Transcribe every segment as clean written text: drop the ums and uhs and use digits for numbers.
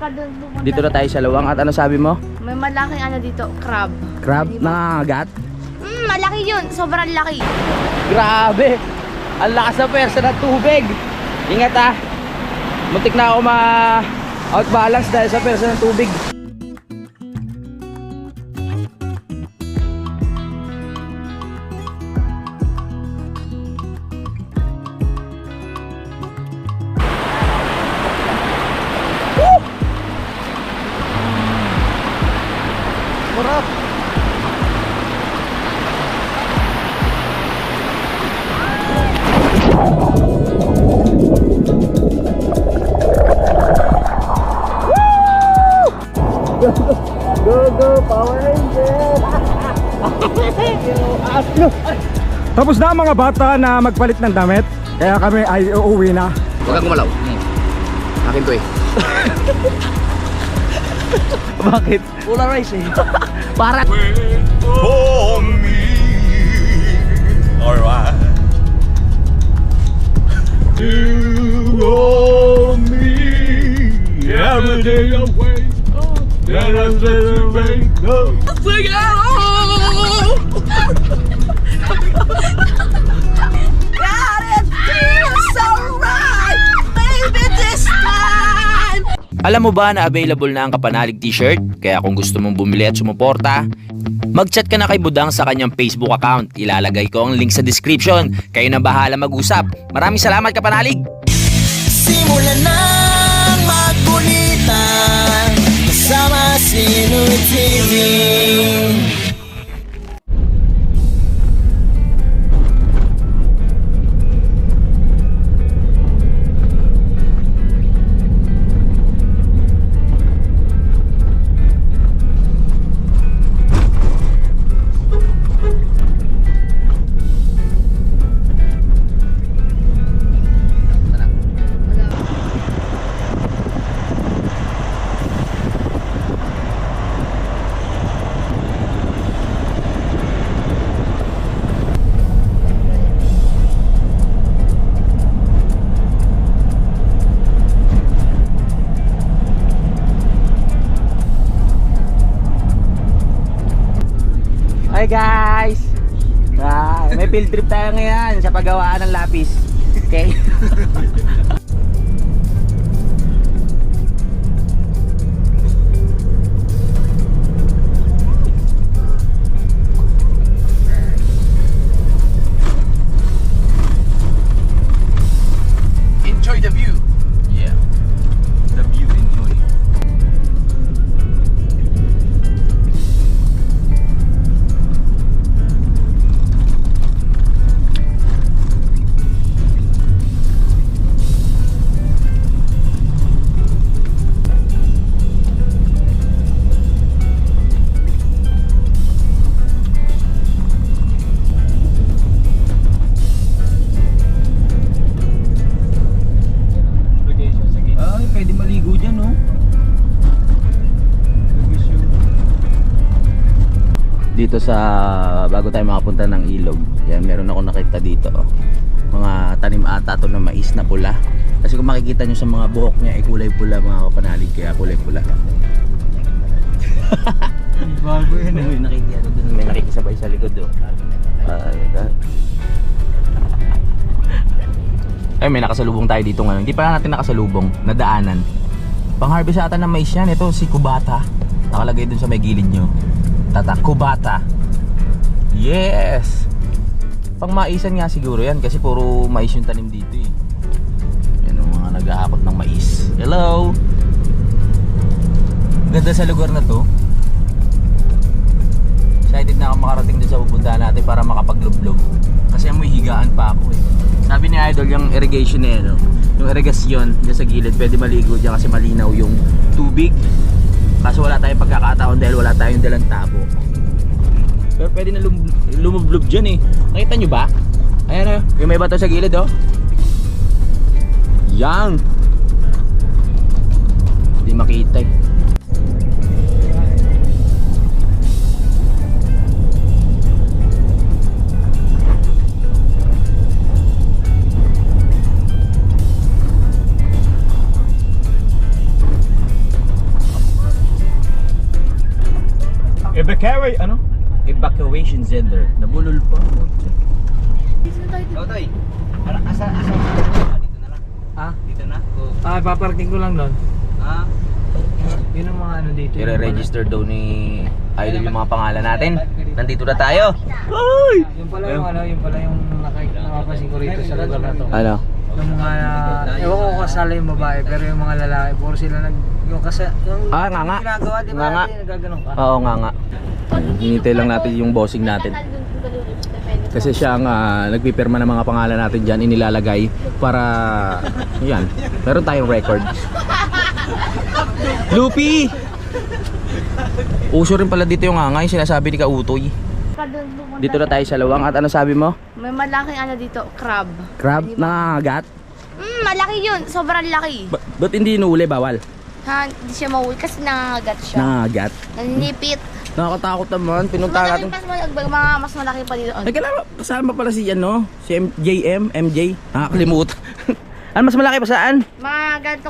ka doon pupunta. Dito na tayo sa Luwang. At ano sabi mo? May malaking ano dito, crab. Crab? Di ba? Nangangagat? Malaki yun. Sobrang laki. Grabe! Ang lakas ng pwersa ng tubig! Ingat ah! Muntik na ako ma-outbalance dahil sa pwersa ng tubig. Sarap! Go, go, Power Ranger! Tapos na ang mga bata na magpalit ng damit, kaya kami ay uuwi na. Huwag kang gumalaw. Akin to eh. Bakit? Polarize eh. Para. For me, alright. You owe me every day away. Then I said to make no. Sing it all. God, it feels so right. Maybe this time. Alam mo ba na available na ang Kapanalig t-shirt? Kaya kung gusto mong bumili at sumuporta, mag-chat ka na kay Budang sa kanyang Facebook account. Ilalagay ko ang link sa description. Kayo na bahala mag-usap. Maraming salamat, Kapanalig! Simulan na magkulitan kasama si Nuy TV. Hi guys! May field trip tayo ngayon sa paggawaan ng lapis. Okay? Enjoy the view. Yeah, the view. Enjoy. Ay, pwede maligo dyan, no? Dito sa, bago tayo makapunta ng ilog, yan, meron ako nakita dito, oh. Mga tanim ata to na mais na pula. Kasi kung makikita nyo sa mga buhok niya, ay kulay pula mga Kapanalig, kaya kulay pula. Bago yun May nakikita doon, may nakikisabay sa likod, oh. Ay, may nakasalubong tayo dito ngayon. Hindi pa natin nakasalubong, nadaanan. Pang-harvest ata ng mais yan. Ito si Kubata. Nakalagay dun sa may gilid nyo. Tata, Kubata. Yes! Pang-maisan nga siguro yan kasi puro mais yung tanim dito eh. Yan ang mga naghahakot ng mais. Hello! Ganda sa lugar na to. Excited na ako makarating dun sa pupuntahan natin para makapaglublog. Kasi amoy higaan pa ako eh. Sabi ni Idol, yung irrigation na yan, no? Yung irrigasyon dyan sa gilid, pwede maligo dyan kasi malinaw yung tubig. Kaso wala tayong pagkakataon dahil wala tayong dalang tabo. Pero pwede na lumublob dyan eh. Nakita nyo ba? Ayan o, yung may bato sa gilid oh. Yan. Hindi makita eh. Evacuation center. Nabulol pa. Oh, Toy. Asa dito na lang. Ah? Dito na. Paparking ko lang doon. Ah. Yun ang mga ano dito. I-register daw ni Idol yung mga pangalan natin. Nandito na tayo. Yung pala yung ano, yung pala yung nakapansin ko rito sa lugar na to. Ano? Yung mga, ewan ko kasala yung babae, pero yung mga lalaki, puro sila yung Nga nga. ginagawa, di ba? Nga. Nagaganon ka. Oo nga. Hinintay lang natin yung bossing natin. Kasi siya ang nagpipirma ng mga pangalan natin dyan, inilalagay para, yan, meron tayong record. Lupi! Uso rin pala dito yung nga yung sinasabi ni Kautoy. Dito na tayo sa lawang at ano sabi mo? May malaking ano dito, crab. Crab na agat? Malaki yun. Sobrang laki. Ba't hindi inuuli? Bawal? Ha, hindi siya mauwi kasi nangangagat siya. Nangagat? Naninipit. Nakakatakot naman, pinunta natin. Mas malaki pa dito. Ay, kailangan kasama pala si ano, si MJ. Nakakalimutan. Ano mas malaki pa saan? Mga ganito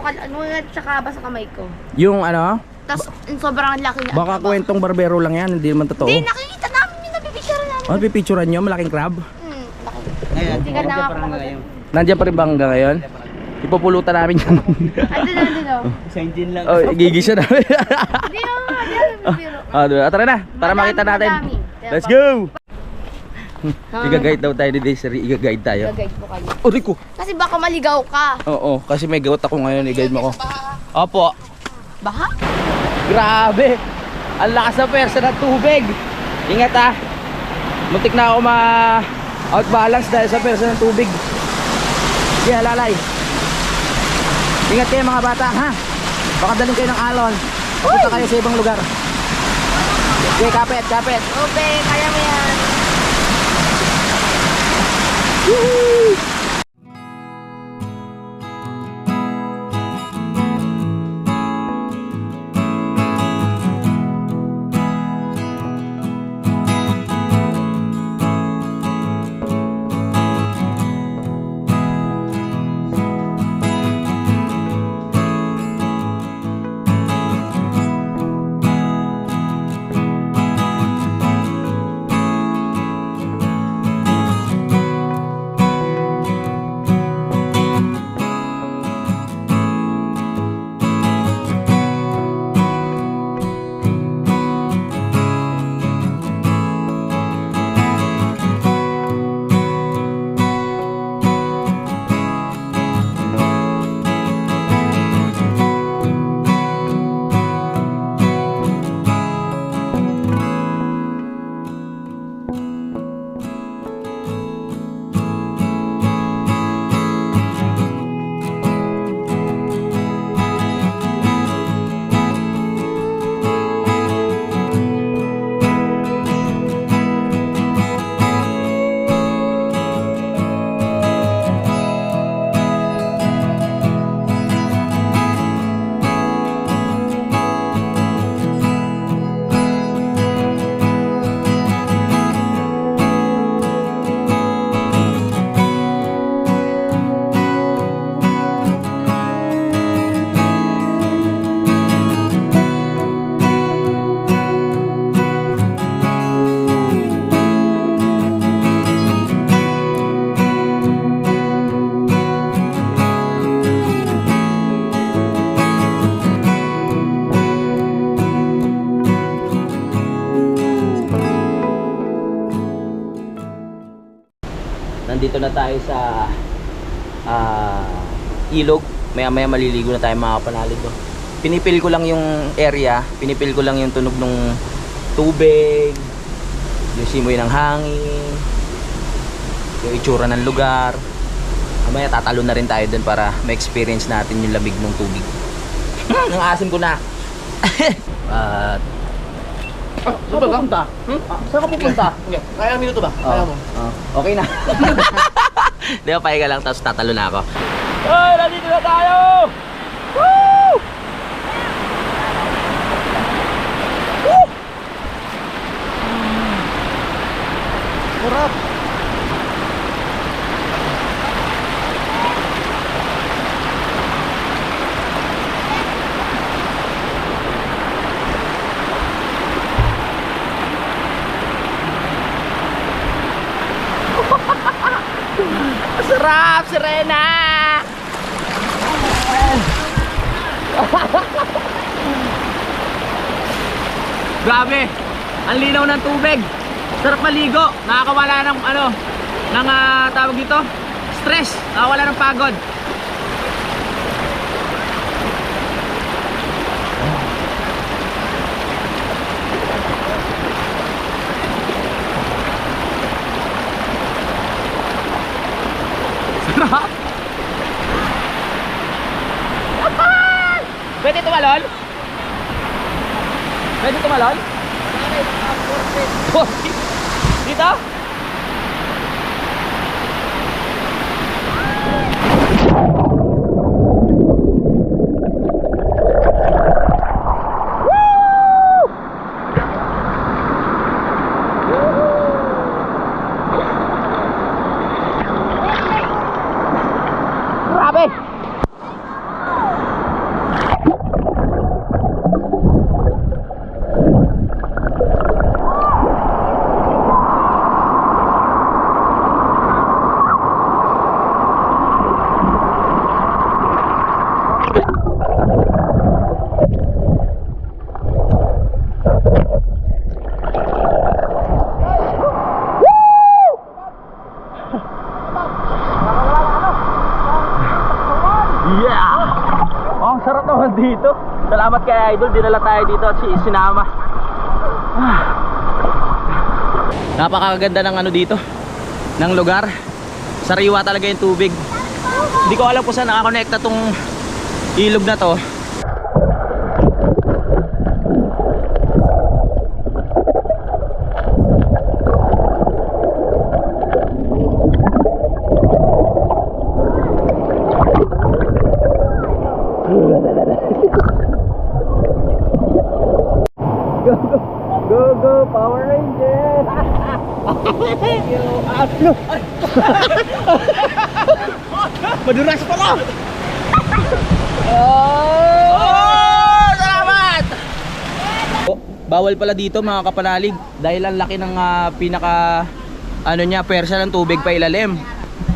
tsaka basta kamay ko. Yung ano? Tapos sobrang laki niya. Baka kwentong barbero lang yan, hindi naman totoo. Hindi, nakikita namin yung nabibicture namin. Ano pipicturean nyo? Malaking crab? Laki. Ngayon, Hindi ka na ako. Nandiyan pa rin ba hanggang ngayon? Ipupulutan namin yan. Andun o. sa engine lang. Oh, gigisa namin. Hindi o, hindi o. Tara na, para makita natin. Madami. Let's go! Iga-guide daw tayo ni Desiree, iga-guide tayo. Gagayad mo kayo. Uri ko! Kasi baka maligaw ka. Oo, kasi may gawat ako ngayon, i-guide mo ako. Opo. Baha? Grabe! Ang lakas ng pwersa ng tubig! Ingat ah! Muntik na ako ma-outbalance dahil sa pwersa ng tubig. Sige, halalay. Ingat kayo mga bata, ha? Baka daling kayo ng alon. Punta kayo sa ibang lugar. Sige, kapit. Ope, kaya mo yan. Nandito na tayo sa ilog. Maya maliligo na tayo mga kapanalig. Pinipil ko lang yung area, pinipil ko lang yung tunog ng tubig, yung simoy ng hangin, yung itsura ng lugar. Mamaya tatalo na rin tayo dun para ma-experience natin yung lamig ng tubig. Ang asim ko na. At saan ka pupunta? Saan ka pupunta? Kaya minuto ba? Kaya mo. Okay na. Di ba, pahinga lang tapos tatalo na ako. Ay, nandito na tayo! Woo! Woo! Sarap! Sarap, Serena! Grabe! Ang linaw ng tubig. Sarap maligo. Nakakawala ng tawag dito, stress. Nakakawala ng pagod. Sarap! Pwede tumalon? Pwede tumalon? Dito? Grabe! Yeah! Oh, sarap naman dito. Salamat kay Idol, dinala tayo dito at sinama. Napakaganda ng dito, ng lugar. Sariwa talaga yung tubig. Hindi ko alam kung saan nakakonekta tong ilog na to. Go, go, Power Rangers! Maduras pala! Oh! Salamat! Bawal pala dito mga kapanalig dahil ang laki ng pinaka pwersa ng tubig pa ilalim.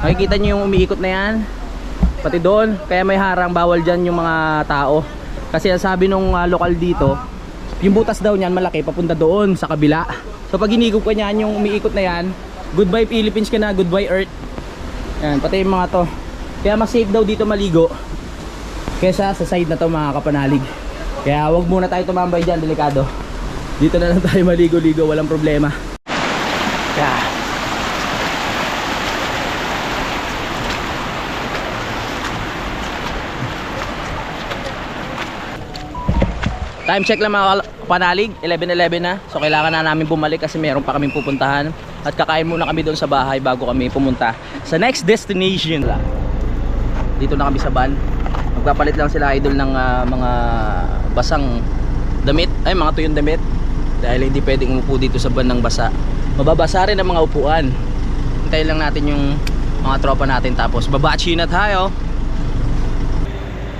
Makikita nyo yung umiikot na yan pati doon, kaya may harang, bawal dyan yung mga tao kasi sabi nung lokal dito, yung butas daw niyan malaki papunta doon sa kabila. So pag hinigop ka niyan yung umiikot na yan, goodbye Philippines ka na, goodbye Earth. Yan, pati yung mga to. Kaya mas safe daw dito maligo kesa sa side na to mga kapanalig. Kaya wag muna tayo tumambay dyan, delikado. Dito na lang tayo maligo-ligo, walang problema. Yeah. Time check lang mga kapanalig, 11:11 na. So kailangan na namin bumalik kasi meron pa kaming pupuntahan. At kakain muna kami doon sa bahay bago kami pumunta sa next destination. Dito na kami sa van. Magpapalit lang sila Idol ng mga basang damit, ay mga tuyong damit. Dahil hindi pwedeng umupo dito sa van ng basa. Mababasa rin ang mga upuan. Hintayin lang natin yung mga tropa natin tapos babachi na tayo.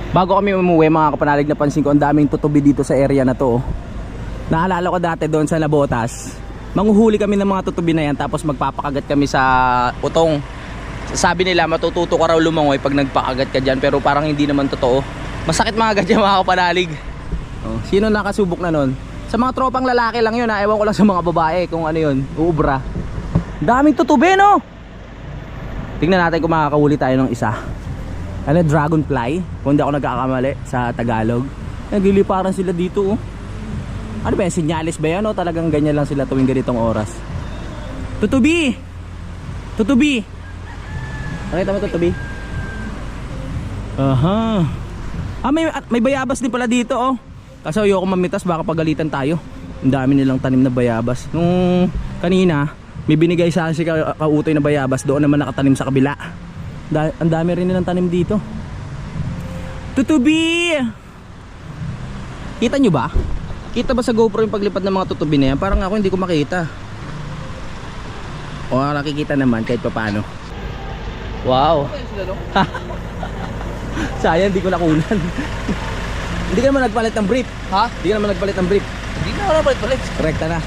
Bago kami umuwi mga kapanalig, napansin ko ang daming tutubi dito sa area na to. Naalala ko dati doon sa Nabotas, manghuhuli kami ng mga tutubi na yan tapos magpapakagat kami sa utong. Sabi nila matututo ka raw lumangoy pag nagpakagat ka dyan, pero parang hindi naman totoo. Masakit mga agad yan mga kapanalig. Sino nakasubok na nun? Sa mga tropang lalaki lang yun, ewan ko lang sa mga babae kung ano yun, uubra. Daming tutubi no? Tingnan natin kung makakahuli tayo ng isa. Ano, dragonfly, kung hindi ako nagkakamali sa Tagalog. Nagliliparan sila dito oh. Ano ba yan, sinyalis ba yan o talagang ganyan lang sila tuwing ganitong oras? Tutubi! Tutubi! Nakita mo tutubi? Aha. May bayabas din pala dito oh. Kasi ayoko mamitas, baka pagalitan tayo. Ang dami nilang tanim na bayabas. Nung kanina may binigay sa akin si kautoy na bayabas, doon naman nakatanim sa kabila. Ang dami rin nilang tanim dito. Tutubi! Kita nyo ba? Kita ba sa GoPro yung paglipad ng mga tutubi na yan? Parang ako hindi ko makita. O nakikita naman kahit pa paano. Wow. Sayang hindi ko nakunan. Hindi ka naman nagpalit ng brief. Ha? Hindi ka naman nagpalit ng brief. Hindi na ako nagpalit. Rekta na.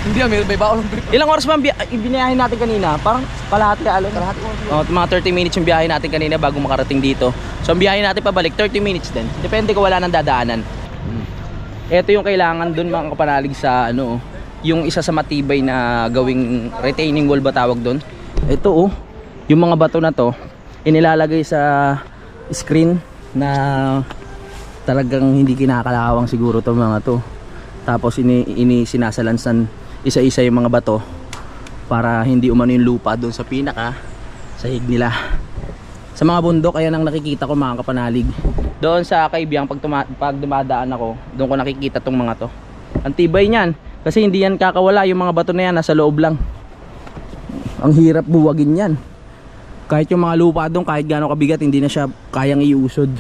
Hindi, may baon. Ilang oras ba ang biniyahin natin kanina? Parang kalahati alon. Mga 30 minutes yung biyahe natin kanina bago makarating dito. So ang biyahe natin pabalik 30 minutes din. Depende kung wala nang dadaanan. Ito yung kailangan dun mga kapanalig sa ano, yung isa sa matibay na gawing retaining wall ba tawag dun. Ito yung mga bato na to inilalagay sa screen na talagang hindi kinakalawang siguro to mga to. Tapos sinasalansan isa-isa yung mga bato para hindi umano yung lupa doon sa pinaka sahig nila. Sa mga bundok ayan ang nakikita ko mga kapanalig. Doon sa Kaibiyang pag dumadaan ako, doon ko nakikita tong mga to. Ang tibay niyan kasi hindi yan kakawala, yung mga bato na yan nasa loob lang. Ang hirap buwagin yan. Kahit yung mga lupa doon, kahit gaano kabigat, hindi na siya kayang iusod.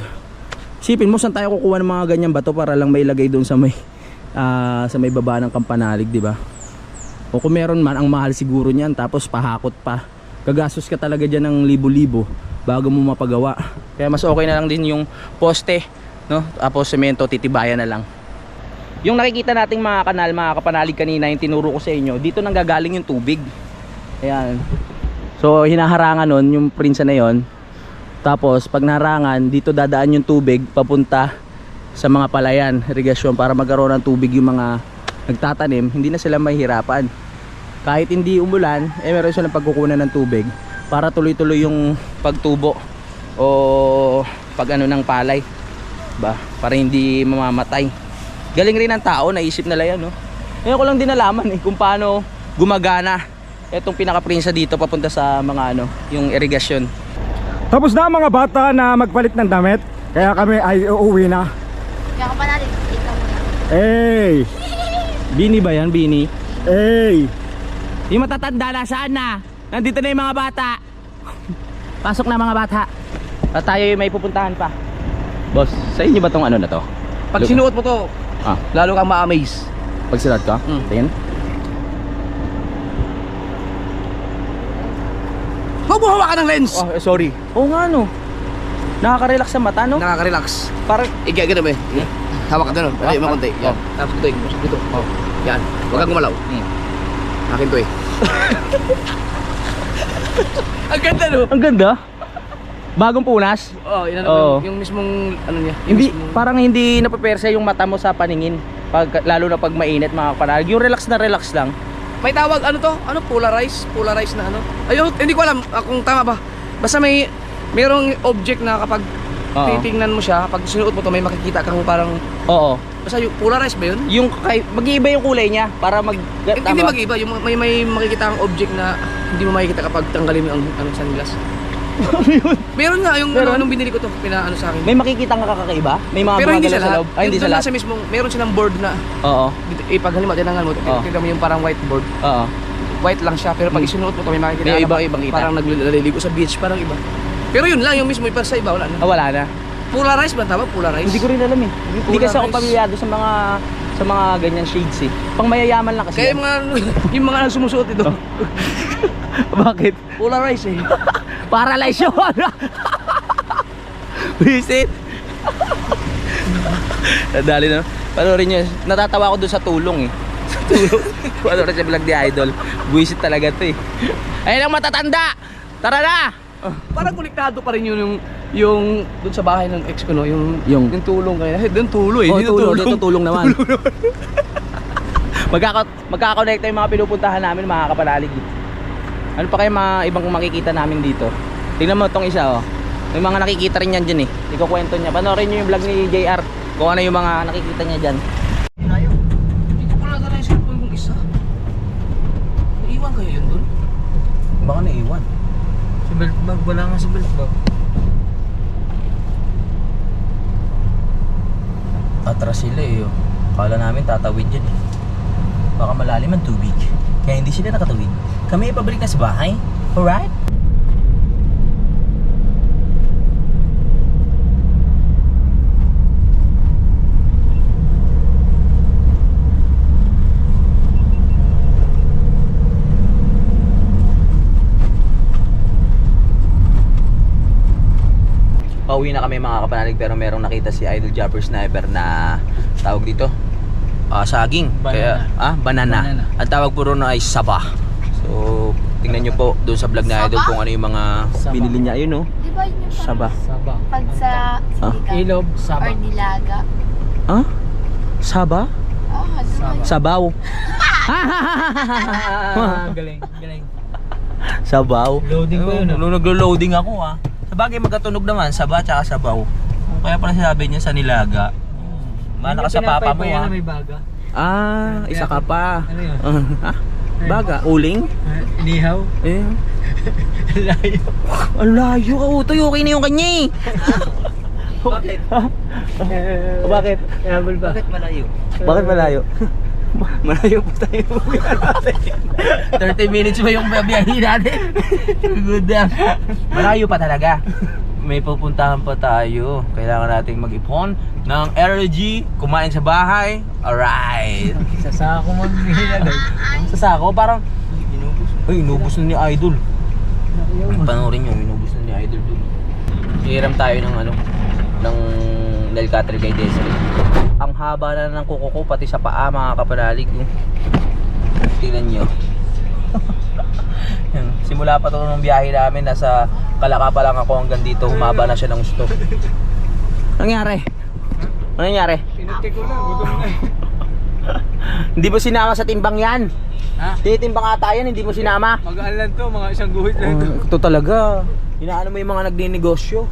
Isipin mo saan tayo kukuha ng mga ganyang bato para lang may ilagay doon sa may baba ng Kampanalig, di ba? O kung meron man, ang mahal siguro niyan, tapos pahakot pa. Gagastos ka talaga diyan ng libo-libo bago mo mapagawa. Kaya mas okay na lang din yung poste, no? Tapos semento, titibayan na lang. Yung nakikita nating mga kanal, mga kapanalig kanina, yung tinuro ko sa inyo, dito nang gagaling yung tubig. Ayan. So hinaharangan nun yung prinsa na yon. Tapos pag naharangan, dito dadaan yung tubig papunta sa mga palayan, irigasyon, para magkaroon ng tubig yung mga nagtatanim, hindi na sila mahihirapan. Kahit hindi umulan, meron silang pagkukunan ng tubig para tuloy-tuloy yung pagtubo o pag ano ng palay, ba? Para hindi mamamatay. Galing rin ng tao, naisip nila yan, no? Ngayon ko lang din nalaman kung paano gumagana etong pinaka-prinsa dito papunta sa mga ano, yung irigasyon. Tapos na ang mga bata na magpalit ng damit, kaya kami ay uuwi na. Kaya ka pa natin, ikaw muna. Hey! Bini ba yan? Bini? Hey! Yung matatanda na, saan na? Nandito na yung mga bata. Pasok na mga bata. At tayo may pupuntahan pa. Boss, sa inyo ba tong ano na to? Pag sinuot mo to, lalo kang ma-amaze. Pag sinuot ka? Tingin. Huwag mo hawakan ng lens! Oh, sorry. Oo nga no. Nakaka-relax sa mata, no? Nakaka-relax. Parang Igagano mo eh. Hawak ka doon. Ay, makunti. Yan. Tapos ito eh. Dito. Yan. Huwag kang gumalaw. Akin to eh. ang ganda, no? Ang ganda. Bagong punas. Oo, yung mismong ano niya. Hindi, parang hindi napepersa yung mata mo sa paningin. Lalo na pag mainit, mga kapanalig. Yung relax na relax lang. May tawag, ano to? Ano? Polarize? Polarize na ano? Ayun, hindi ko alam kung tama ba. Basta mayroong object na kapag titingnan mo siya, pag sinuot mo to, may makikita kang parang... Oo. Basta yung polarize ba yun? Yung mag-iiba yung kulay niya para Hindi mag-iba, yung may makikita kang object na hindi mo makikita kapag tanggalin mo ang sunglass. Meron nga yung meron? nung binili ko to, pinaano sa akin. May makikita nga kakaiba? May mga pero hindi sa lahat. loob? Ay, hindi sa lahat. Sa mismong, meron silang board na pag halimbawa tinanggal mo, tingnan mo yung parang whiteboard. Oo. White lang siya, pero pag isinuot mo to, may makikita May ka ibang kita. parang nagliligo sa beach, parang iba. Pero yun lang, yung mismo yung sa iba, wala na. Wala na. Polarize ba tawag? Polarize? Hindi ko rin alam eh. Hindi kasi ako pamilyado sa mga ganyan shades eh. Pang mayayaman lang kasi. Kaya yung mga sumusuot ito. Bakit? Polarize eh. Paralyze yun. Visit. Nadali na. Panoorin nyo. Natatawa ako doon sa tulong eh. Sa tulong. Panoorin sa vlog ni Idol. Buisit talaga to eh. Ayun ang matatanda. Tara na. Parang konektado pa rin yung doon sa bahay ng ex ko, no? Yung tulong kayo. Doon tuloy. Oh, Dito tulong. Dito tulong naman. Magkaka-connect yung mga pinupuntahan namin, mga kapanalig. Ano pa kayo mga ibang makikita namin dito? Tingnan mo itong isa, oh. May mga nakikita rin yan dyan eh. Ikukwento niya. Panoorin nyo yung vlog ni JR kung ano yung mga nakikita niya dyan. Hindi ko pala na yung cellphone kong isa. Naiwan kayo yun doon? Baka naiwan. Si belt bag, wala nga si belt bag. Atras sila eh, oh. Kala namin tatawid yan eh. Baka malalim ang tubig. Kaya hindi sila nakatawid. Kami ay pabalik na sa bahay. Alright? Pauwi na kami mga kapanalig, pero merong nakita si Idol Jumper Sniper na tawag dito, saging. Kaya, banana. Banana. Ang tawag po ron ay saba. So, tingnan nyo po doon sa vlog na idol kung ano yung mga Saba. binili niya. Ayun oh. Di ba yun yung Saba. Saba. pag sa sinigang Ilob, saba. or nilaga? Ah? Saba? Diba? Sabaw. Galing, galing. Sabaw. Loading pa yun, ah. Nung naglo-loading ako Sa bagay magkatunog naman, saba tsaka sabaw. Kaya pala sinabi niya sa nilaga. Mana ka sa papa mo Yan na may baga. Isa ka pa. Ano yun? Baga, uling? Inihaw. Eh. Layo. Ang layo ka, Utoy. Okay na yung kanya eh. Bakit? Bakit? Habol ba? Bakit malayo? Bakit malayo? Malayo pa tayo. 30 minutes ba yung biyahe natin? Good na. Malayo pa talaga. May pupuntahan pa tayo. Kailangan nating mag-ipon ng energy, kumain sa bahay. Alright. Sa sako mo nilalagay. Sa sako, parang inubos na ni Idol. Panoorin nyo, inubos na ni Idol dun. Hiram tayo ng ng nail cutter kay Desiree. Ang haba na ng kuko ko, pati sa paa mga kapanalig. Tingnan nyo. Yan. Simula pa to ng biyahe namin, nasa Kalaka pa lang ako hanggang dito, humaba na siya ng gusto. Anong nangyari? Ano nangyari? Pinutik ko lang, gutom na eh. Hindi mo sinama sa timbang yan. Ha? Tinitimbang ata yan, hindi mo sinama. Magaan lang to, mga isang guhit lang to. Ito talaga. Inaano mo yung mga nagninegosyo.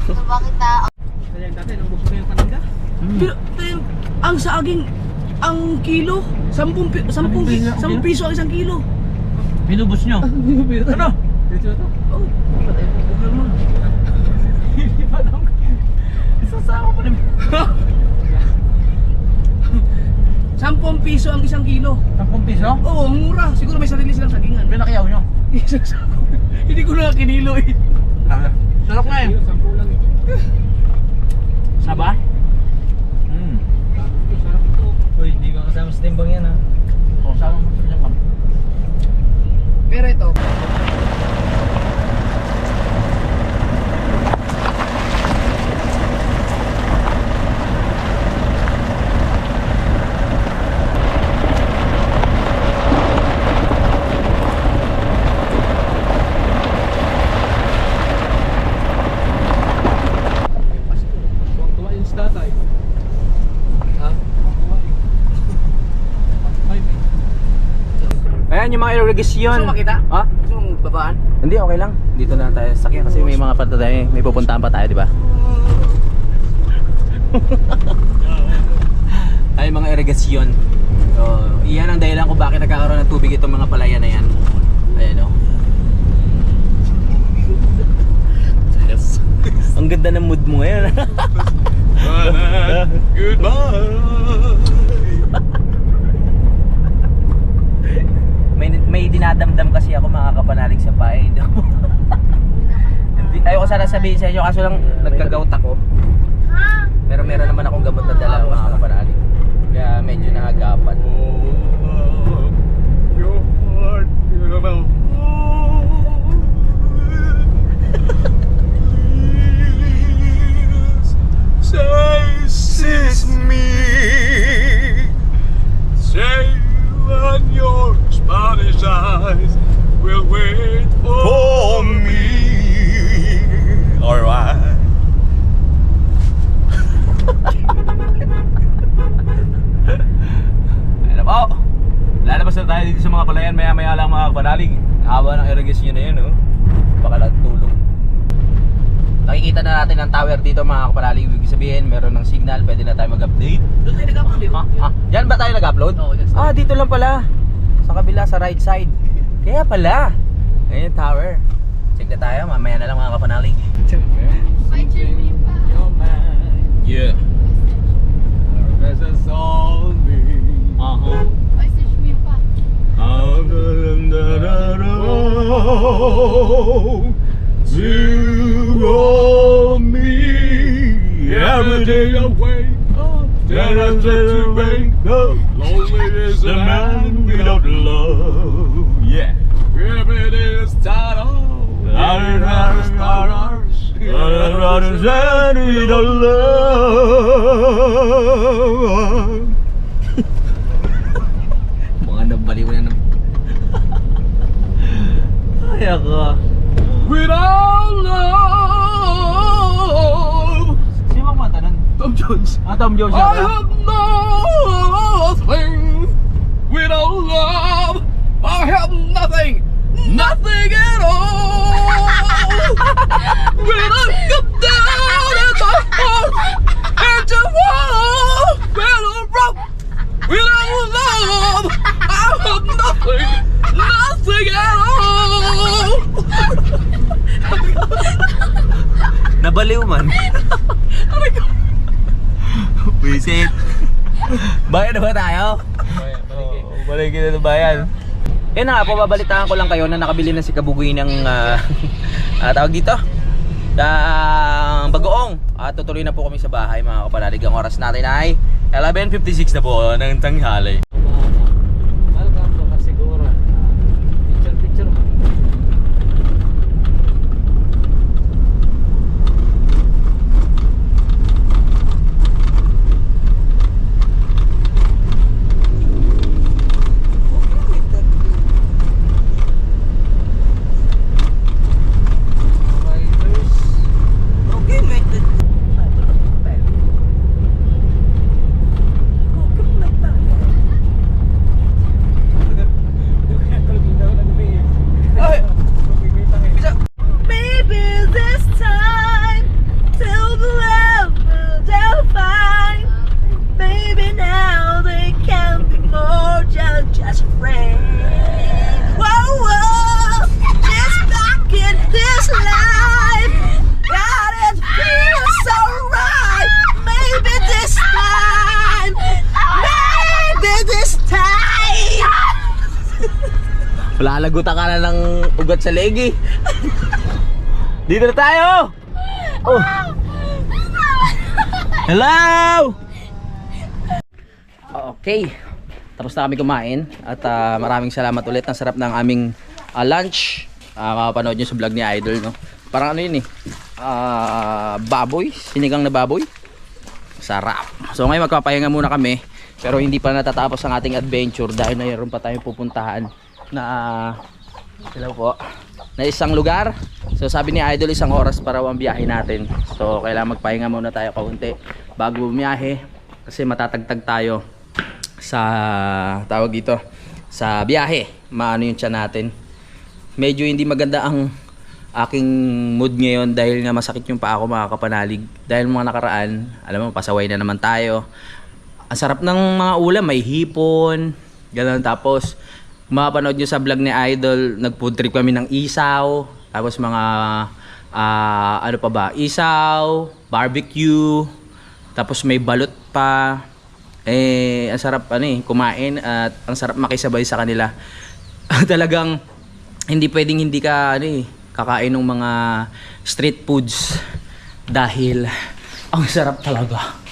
So bakit Kaya dati, nung gusto ko yung paninda. Ang saging, ang kilo, 10 piso ang isang kilo. Binubos nyo? Ano? Dito to. Oh, patay mo problema. Hindi pa lang. Isasama pa namin. 10 piso ang isang kilo. 10 piso? Oo, ang mura. Siguro may sarili silang sagingan. Pinakayaw nyo? Hindi ko na kinilo eh. Sarap nga yun. 10 lang eh. Saba? Sarap ito. Uy, hindi ka kasama sa timbang yan ha. O, sama mo sa kanyang Pero ito, Tuwa yung statay. Ha? Ayan yung mga irrigation. gusto mo makita? Ha? Gusto mong babaan? Hindi, okay lang. Dito na tayo sa sakyan kasi may mga tayo, may pupuntahan pa tayo, di ba? Ay, mga irrigation. So, iyan ang dahilan kung bakit nagkakaroon ng tubig itong mga palayan na yan. Ayan o. Yes. Ang ganda ng mood mo ngayon. May dinadamdam kasi ako mga kapanalig sa pae. Ayoko sana sabihin sa inyo kaso lang nagka-gout ako. Pero meron naman akong gamot na dala mga kapanalig. Kaya medyo naagapan. Say me, say when your Spanish eyes will wait for me. Alright. Ayun na po. Lalabas na tayo dito sa mga palayan. Maya-maya lang mga kapanalig. Haba ng irrigation na yun, oh. Pakalatulong. Nakikita na natin ang tower dito mga kapanalig. Ibig sabihin, meron ng signal. Pwede na tayo mag-update. Doon tayo nag-upload eh. Yan ba tayo nag-upload? Oo, yes. Dito lang pala. Sa kabila, sa right side. Kaya pala. Ayun yung tower. Check na tayo. Mamaya na lang mga kapanalig. May Jeremy pa. Yeah. May Jeremy pa. Every day I wake up, then I set to wake up. Lonely is the man without love. Yeah. Every day is tired of. I'd rather without love. Mga nabaliw na naman. Ay ako. Without love, Sino bang mata nun? Tom Jones. Tom Jones I have nothing. Without love, I have nothing. Nothing at all. When I get down at the heart and the wall, when I'm broke, without love, I have nothing. Nothing at all. Nabaliw man. Visit. Bayan na ba tayo? Balik kita na bayan. Yan na nga po, babalitaan ko lang kayo na nakabili na si Kabugoy ng tawag dito ng bagoong. At tutuloy na po kami sa bahay mga kapanalig. Ang oras natin ay 11:56 na po ng tanghali. Welcome to Kasiguran. Picture. Maybe this time till the level they'll find. Maybe now they can be more than just friends. Whoa, just back in this life. God, it feels so right. Maybe this time. Maybe this time. Lalagutan ka na ng ugat sa legi. Dito na tayo! Oh. Hello! Okay. Tapos na kami kumain. At maraming salamat ulit. Ang sarap ng aming lunch. Makapanood nyo sa vlog ni Idol, no? Parang ano yun eh. Baboy. Sinigang na baboy. Sarap. So ngayon magpapahinga muna kami. Pero hindi pa natatapos ang ating adventure dahil mayroon pa tayong pupuntahan na hello po, na isang lugar. So sabi ni Idol 1 oras para ang biyahe natin. So kailangan magpahinga muna tayo kaunti bago bumiyahe kasi matatagtag tayo sa tawag dito sa biyahe. Maano yung tiyan natin. Medyo hindi maganda ang aking mood ngayon dahil nga masakit yung paa ko mga kapanalig. Dahil mga nakaraan, alam mo, pasaway na naman tayo. Ang sarap ng mga ulam, may hipon, gano'n. Tapos mapanood nyo sa vlog ni Idol, nag-food trip kami ng isaw, tapos mga ano pa ba, isaw, barbecue, tapos may balot pa. Ang sarap kumain at ang sarap makisabay sa kanila. Talagang hindi pwedeng hindi ka kakain ng mga street foods dahil ang sarap talaga.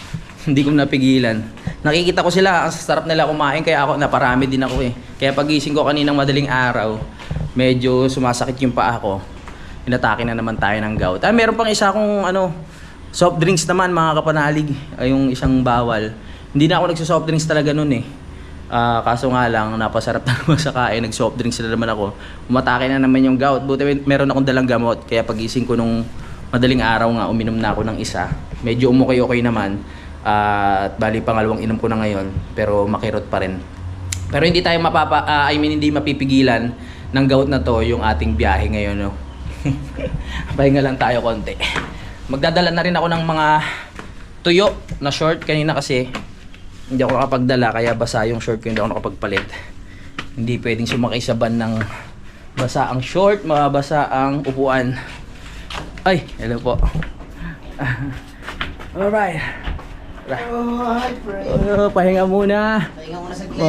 Hindi ko napigilan. Nakikita ko sila, ang sarap nila kumain, kaya ako naparami din ako eh. Kaya pagising ko kaninang madaling araw, medyo sumasakit yung paa ko. Inatake na naman tayo ng gout. Meron pang isa akong soft drinks naman mga kapanalig, yung isang bawal. Hindi na ako nagso-soft drinks talaga nun eh. Kaso nga lang, napasarap na naman sa kain, nag-soft drinks na naman ako. Umatake na naman yung gout. Buti meron akong dalang gamot, kaya pagising ko nung madaling araw nga, uminom na ako ng isa. Medyo umukay-okay naman. At bali pangalawang inom ko na ngayon, pero makirot pa rin. Pero hindi tayo hindi mapipigilan ng gout na to yung ating biyahe ngayon, no. Pahinga lang tayo konti. Magdadala na rin ako ng mga tuyo na short kanina kasi hindi ako nakapagdala, kaya basa yung short ko, hindi ako nakapagpalit. Hindi pwedeng sumakay sa van ng basa ang short, mabasa ang upuan. Ay, hello po. Alright. Pahinga muna.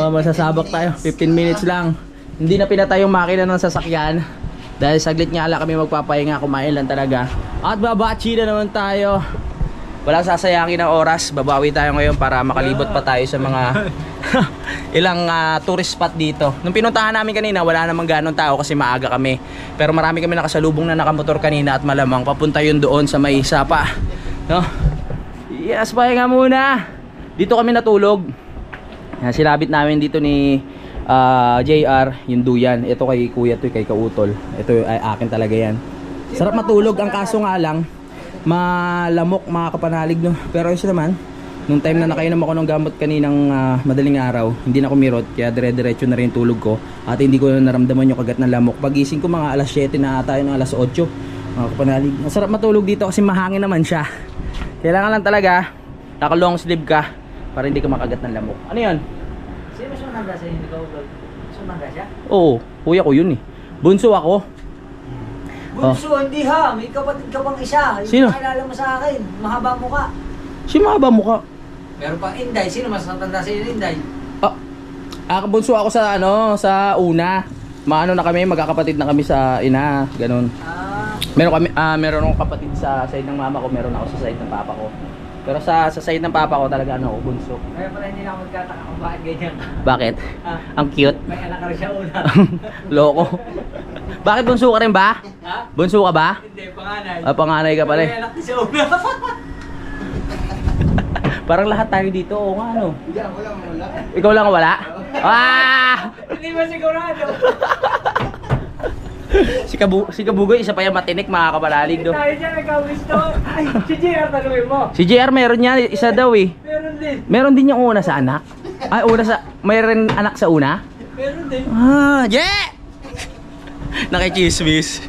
Masasabak tayo. 15 minutes lang. Hindi na pinatay yung makina ng sasakyan dahil saglit nga lang kami magpapahinga, kumain lang talaga. At babachi na naman tayo. Walang sasayangin ng oras. Babawi tayo ngayon para makalibot pa tayo sa mga ilang tourist spot dito. Nung pinuntahan namin kanina, wala namang ganong tao kasi maaga kami. Pero marami kami nakasalubong na nakamotor kanina at malamang papunta yun doon sa may Sapa, no? Yes, pahinga muna. Dito kami natulog. Yan, sinabit namin dito ni JR yung duyan. Ito kay kuya to, kay Kautol. Ito ay akin talaga yan. Sarap matulog, ang kaso nga lang malamok mga kapanalig, no. Pero ayos naman. Nung time na nakainom ako ng gamot kaninang madaling araw, hindi na kumirot, kaya dire-diretso na rin tulog ko. At hindi ko na naramdaman yung kagat ng lamok. Pagising ko mga alas 7 na ata, yung alas 8 mga kapanalig. Ang sarap matulog dito kasi mahangin naman siya. Kailangan lang talaga naka long sleeve ka para hindi ka makagat ng lamok. Ano yun? Sino sumanda sa hindi ka ugol? Sumanda siya? Oo, kuya ko yun eh. Bunso ako. Bunso, hindi ha. May kapatid ka pang isa. Yung Sino? nakilala mo sa akin. Mahaba mo ka. Si mahaba mukha. Meron pang Inday. Sino mas natanda sa iyo, Inday? Bunso ako sa sa una. Maano na kami, magkakapatid na kami sa ina, ganun. Meron akong kapatid sa side ng mama ko, meron ako sa side ng papa ko. Pero sa side ng papa ko talaga ako bunso. Kaya pala hindi na ako magkataka kung bakit ganyan ka. Bakit? Ang cute. May anak ka rin siya una. Loko. Bakit bunso ka rin ba? Ha? Bunso ka ba? Hindi, panganay. Panganay ka pala eh. May anak din siya una. Parang lahat tayo dito, oo nga ano. Ikaw lang wala? Hindi ba sigurado? Si Kabugoy, isa pa yung matinik mga kapalalig do. Tayo dyan nagkawisto. Ay, si JR tanungin mo. Si JR meron niya, isa daw eh. Meron din. Meron din yung una sa anak. Mayroon anak sa una? Meron din. Yeah! Nakichismis.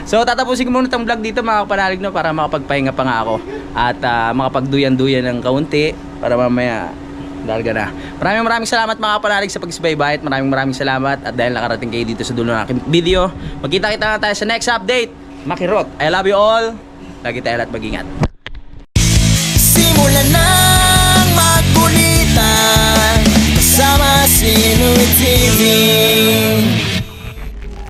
So tatapusin ko muna itong vlog dito mga kapanalig, no, para makapagpahinga pa nga ako. At makapagduyan-duyan ng kaunti para mamaya darga na. Maraming salamat mga kapanalig sa pagsubaybay at maraming salamat at dahil nakarating kayo dito sa dulo ng aking video. Magkita-kita na tayo sa next update. Makirot, I love you all. Lagi tayo lahat mag-ingat. Simulan ng magkulitan kasama si Louie TV.